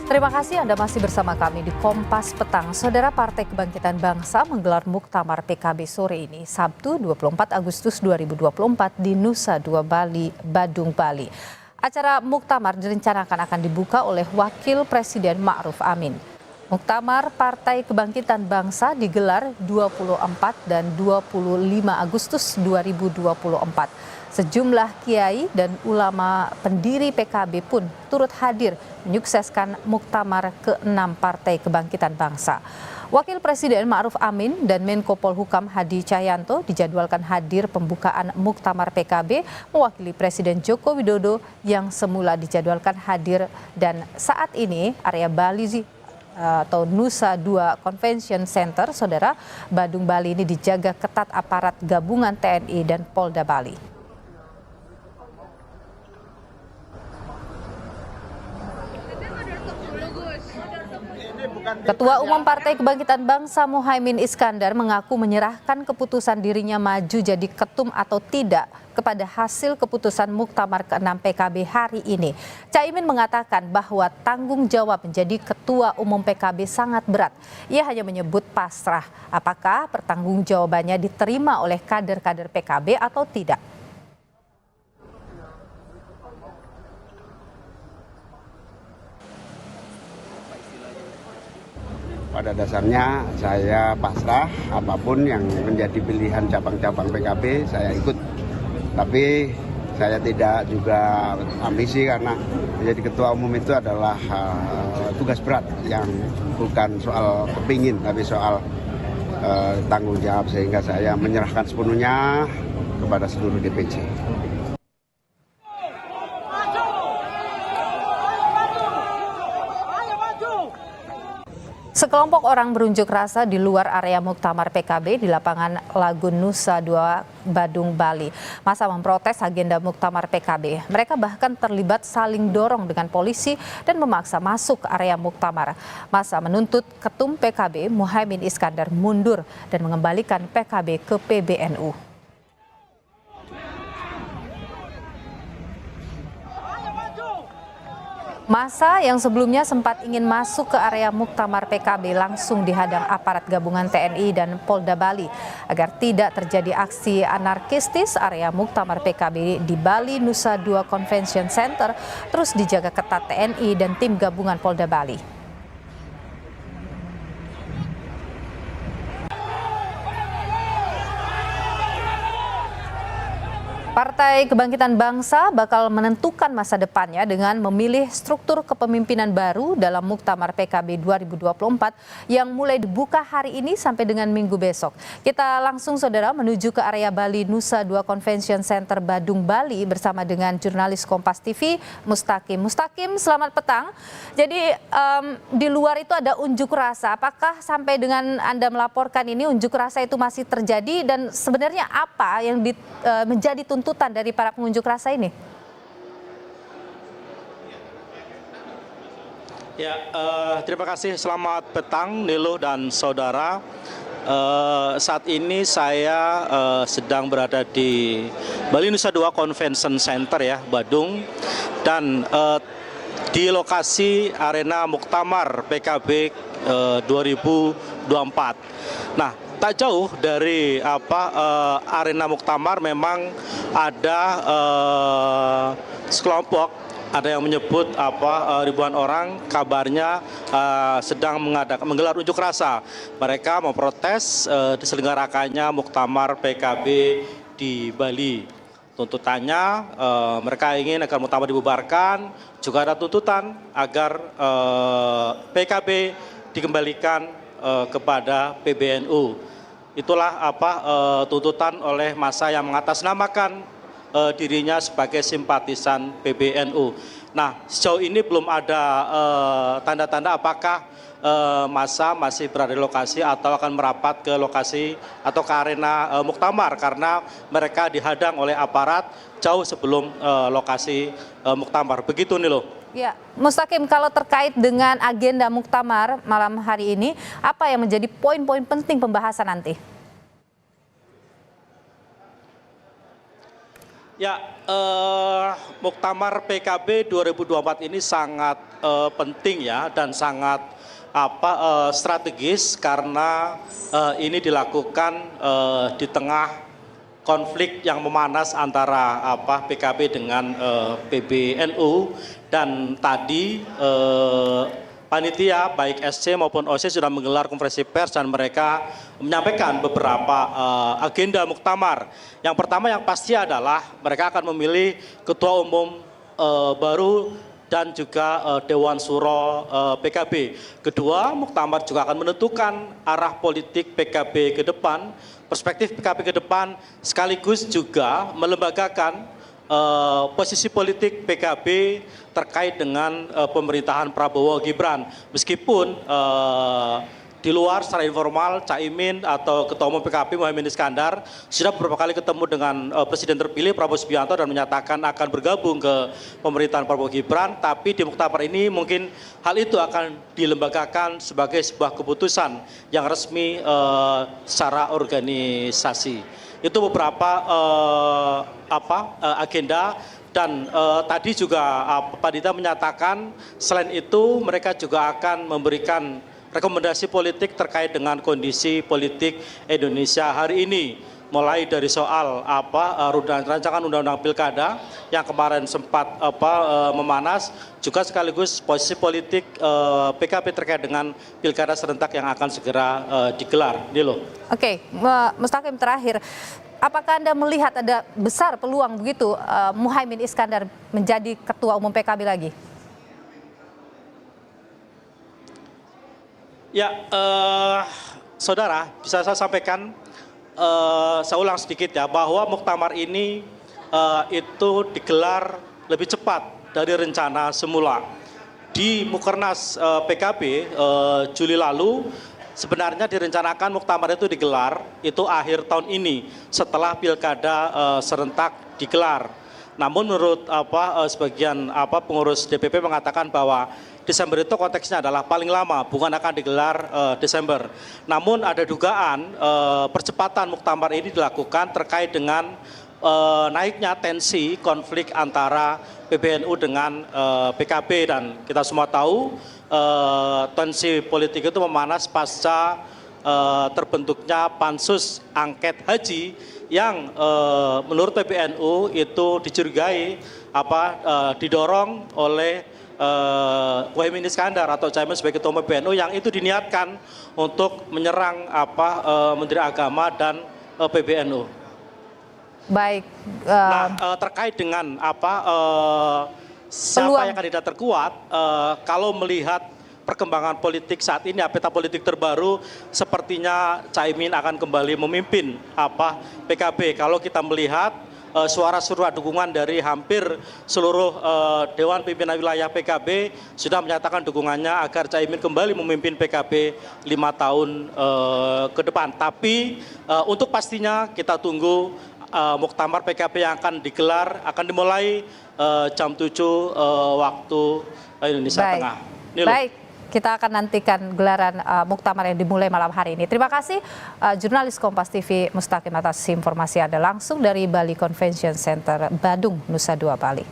Terima kasih Anda masih bersama kami di Kompas Petang. Saudara Partai Kebangkitan Bangsa menggelar Muktamar PKB sore ini, Sabtu 24 Agustus 2024 di Nusa Dua Bali, Badung, Bali. Acara Muktamar direncanakan akan dibuka oleh Wakil Presiden Ma'ruf Amin. Muktamar Partai Kebangkitan Bangsa digelar 24 dan 25 Agustus 2024. Sejumlah kiai dan ulama pendiri PKB pun turut hadir menyukseskan Muktamar ke-6 Partai Kebangkitan Bangsa. Wakil Presiden Ma'ruf Amin dan Menko Polhukam Hadi Cahyanto dijadwalkan hadir pembukaan Muktamar PKB mewakili Presiden Joko Widodo yang semula dijadwalkan hadir, dan saat ini area Bali atau Nusa Dua Convention Center, Saudara, Badung, Bali ini dijaga ketat aparat gabungan TNI dan Polda Bali. Ketua Umum Partai Kebangkitan Bangsa Muhaimin Iskandar mengaku menyerahkan keputusan dirinya maju jadi ketum atau tidak kepada hasil keputusan Muktamar ke-6 PKB hari ini. Caimin mengatakan bahwa tanggung jawab menjadi Ketua Umum PKB sangat berat. Ia hanya menyebut pasrah. Apakah pertanggungjawabannya diterima oleh kader-kader PKB atau tidak? Pada dasarnya saya pasrah, apapun yang menjadi pilihan cabang-cabang PKB saya ikut. Tapi saya tidak juga ambisi, karena menjadi ketua umum itu adalah tugas berat yang bukan soal kepingin tapi soal tanggung jawab, sehingga saya menyerahkan sepenuhnya kepada seluruh DPC. Sekelompok orang berunjuk rasa di luar area Muktamar PKB di lapangan Lagun Nusa Dua, Badung, Bali. Massa memprotes agenda Muktamar PKB. Mereka bahkan terlibat saling dorong dengan polisi dan memaksa masuk area Muktamar. Massa menuntut Ketum PKB Muhaimin Iskandar mundur dan mengembalikan PKB ke PBNU. Massa yang sebelumnya sempat ingin masuk ke area Muktamar PKB langsung dihadang aparat gabungan TNI dan Polda Bali agar tidak terjadi aksi anarkistis. Area Muktamar PKB di Bali Nusa Dua Convention Center terus dijaga ketat TNI dan tim gabungan Polda Bali. Partai Kebangkitan Bangsa bakal menentukan masa depannya dengan memilih struktur kepemimpinan baru dalam Muktamar PKB 2024 yang mulai dibuka hari ini sampai dengan Minggu besok. Kita langsung, Saudara, menuju ke area Bali Nusa Dua Convention Center Badung, Bali bersama dengan jurnalis Kompas TV Mustaqim. Mustaqim, selamat petang. Jadi di luar itu ada unjuk rasa. Apakah sampai dengan Anda melaporkan ini unjuk rasa itu masih terjadi, dan sebenarnya apa yang menjadi tuntutan dari para pengunjuk rasa ini? Ya, terima kasih. Selamat petang Nilo dan saudara. Saat ini saya sedang berada di Bali Nusa Dua Convention Center ya, Badung, dan di lokasi arena Muktamar PKB 2024. Nah, tak jauh dari arena Muktamar memang ada sekelompok, ada yang menyebut ribuan orang kabarnya sedang menggelar unjuk rasa. Mereka memprotes diselenggarakannya Muktamar PKB di Bali. Tuntutannya mereka ingin agar Muktamar dibubarkan, juga ada tuntutan agar PKB dikembalikan kepada PBNU. Itulah tuntutan oleh massa yang mengatasnamakan dirinya sebagai simpatisan PBNU. Nah, sejauh ini belum ada tanda-tanda apakah massa masih berada di lokasi atau akan merapat ke lokasi atau ke arena Muktamar, karena mereka dihadang oleh aparat jauh sebelum lokasi Muktamar. Begitu nih loh. Ya, Mustaqim, kalau terkait dengan agenda Muktamar malam hari ini, apa yang menjadi poin-poin penting pembahasan nanti? Ya, Muktamar PKB 2024 ini sangat penting ya dan sangat strategis karena ini dilakukan di tengah konflik yang memanas antara PKB dengan PBNU, dan tadi panitia baik SC maupun OC sudah menggelar konferensi pers dan mereka menyampaikan beberapa agenda muktamar. Yang pertama yang pasti adalah mereka akan memilih ketua umum baru dan juga Dewan Suro PKB. Kedua, muktamar juga akan menentukan arah politik PKB ke depan, perspektif PKB ke depan, sekaligus juga melembagakan posisi politik PKB terkait dengan pemerintahan Prabowo Gibran. Meskipun di luar secara informal Caimin atau Ketua Umum PKB Muhaimin Iskandar sudah beberapa kali ketemu dengan Presiden terpilih Prabowo Subianto dan menyatakan akan bergabung ke pemerintahan Prabowo Gibran, tapi di muktamar ini mungkin hal itu akan dilembagakan sebagai sebuah keputusan yang resmi secara organisasi. Itu beberapa agenda, dan tadi juga Pak Dita menyatakan selain itu mereka juga akan memberikan rekomendasi politik terkait dengan kondisi politik Indonesia hari ini, mulai dari soal rancangan undang-undang pilkada yang kemarin sempat memanas, juga sekaligus posisi politik PKB terkait dengan pilkada serentak yang akan segera digelar. Nilo. Oke, Mustaqim, terakhir, apakah Anda melihat ada besar peluang begitu Muhaimin Iskandar menjadi ketua umum PKB lagi? Ya, saudara, bisa saya sampaikan, saya ulang sedikit ya, bahwa muktamar ini itu digelar lebih cepat dari rencana semula. Di Mukernas PKB Juli lalu, sebenarnya direncanakan muktamar itu digelar itu akhir tahun ini setelah pilkada serentak digelar. Namun menurut sebagian pengurus DPP mengatakan bahwa Desember itu konteksnya adalah paling lama, bukan akan digelar Desember. Namun ada dugaan percepatan muktamar ini dilakukan terkait dengan naiknya tensi konflik antara PBNU dengan PKB, dan kita semua tahu tensi politik itu memanas pasca terbentuknya pansus angket haji yang menurut PBNU itu dicurigai didorong oleh Muhaimin Iskandar atau Caimin sebagai ketua umum PBNU, yang itu diniatkan untuk menyerang Menteri Agama dan PBNU. Baik. Terkait dengan siapa yang kandidat terkuat, kalau melihat perkembangan politik saat ini, peta politik terbaru, sepertinya Caimin akan kembali memimpin PKB. Kalau kita melihat suara-suara dukungan dari hampir seluruh Dewan Pimpinan Wilayah PKB sudah menyatakan dukungannya agar Caimin kembali memimpin PKB 5 tahun ke depan. Tapi untuk pastinya kita tunggu muktamar PKB yang akan digelar, akan dimulai jam 7 waktu Indonesia Tengah. Baik, kita akan nantikan gelaran muktamar yang dimulai malam hari ini. Terima kasih jurnalis Kompas TV Mustaqim atas informasi Anda langsung dari Bali Convention Center, Badung, Nusa Dua Bali.